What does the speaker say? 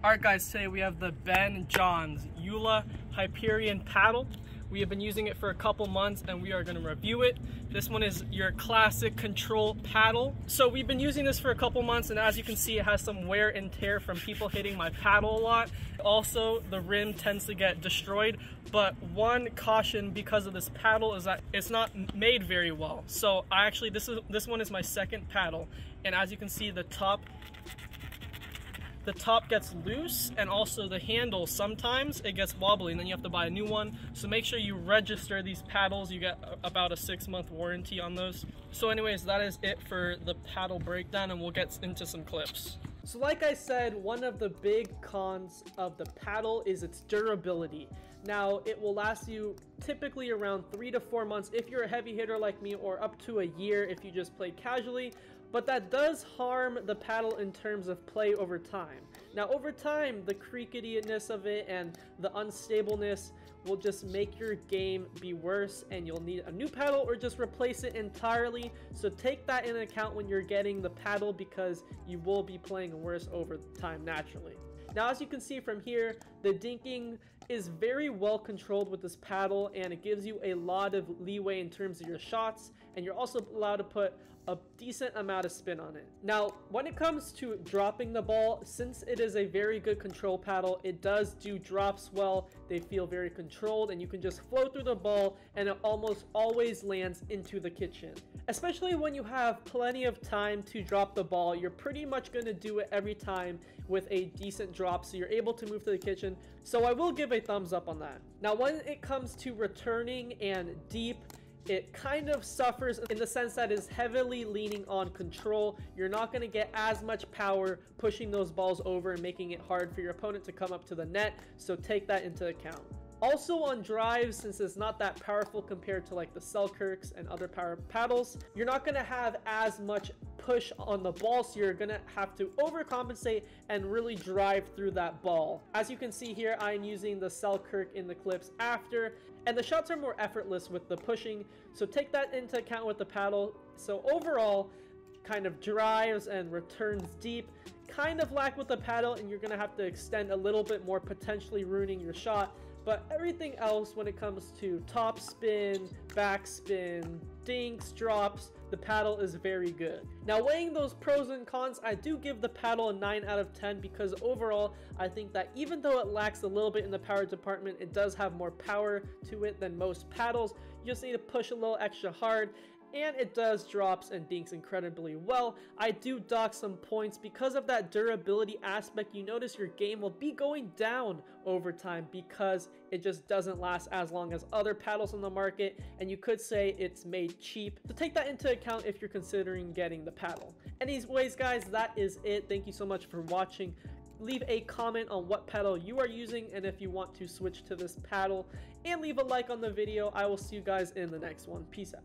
Alright guys, today we have the Ben Johns Joola Hyperion paddle. We have been using it for a couple months and we are going to review it. This one is your classic control paddle. So we've been using this for a couple months, and as you can see, it has some wear and tear from people hitting my paddle a lot. Also, the rim tends to get destroyed, but one caution because of this paddle is that it's not made very well. So this one is my second paddle, and as you can see, the top gets loose, and also the handle, sometimes it gets wobbly and then you have to buy a new one. So make sure you register these paddles. You get about a 6-month warranty on those. So anyways, that is it for the paddle breakdown, and we'll get into some clips. So like I said, one of the big cons of the paddle is its durability. Now, it will last you typically around 3 to 4 months if you're a heavy hitter like me, or up to a year if you just play casually. But that does harm the paddle in terms of play over time. Now, over time, the creakiness of it and the unstableness will just make your game be worse, and you'll need a new paddle or just replace it entirely. So take that into account when you're getting the paddle, because you will be playing worse over time naturally. Now, as you can see from here, the dinking is very well controlled with this paddle, and it gives you a lot of leeway in terms of your shots, and you're also allowed to put a decent amount of spin on it. Now, when it comes to dropping the ball, since it is a very good control paddle, it does do drops well. They feel very controlled, and you can just flow through the ball, and it almost always lands into the kitchen. Especially when you have plenty of time to drop the ball, you're pretty much going to do it every time with a decent drop, so you're able to move to the kitchen. So I will give a thumbs up on that. Now, when it comes to returning and deep, it kind of suffers in the sense that it's heavily leaning on control. You're not going to get as much power pushing those balls over and making it hard for your opponent to come up to the net, so take that into account. Also on drives, since it's not that powerful compared to like the Selkirks and other power paddles, you're not going to have as much push on the ball, so you're going to have to overcompensate and really drive through that ball. As you can see here, I'm using the Selkirk in the clips after, and the shots are more effortless with the pushing, so take that into account with the paddle. So overall, kind of drives and returns deep kind of lack with the paddle, and you're going to have to extend a little bit more, potentially ruining your shot. But everything else, when it comes to top spin, back spin, dinks, drops, the paddle is very good. Now, weighing those pros and cons, I do give the paddle a 9 out of 10 because overall, I think that even though it lacks a little bit in the power department, it does have more power to it than most paddles. You just need to push a little extra hard, and it does drops and dinks incredibly well. I do dock some points because of that durability aspect. You notice your game will be going down over time because it just doesn't last as long as other paddles on the market, and you could say it's made cheap. So take that into account if you're considering getting the paddle. Anyways guys, that is it. Thank you so much for watching. Leave a comment on what paddle you are using and if you want to switch to this paddle, and leave a like on the video. I will see you guys in the next one. Peace out.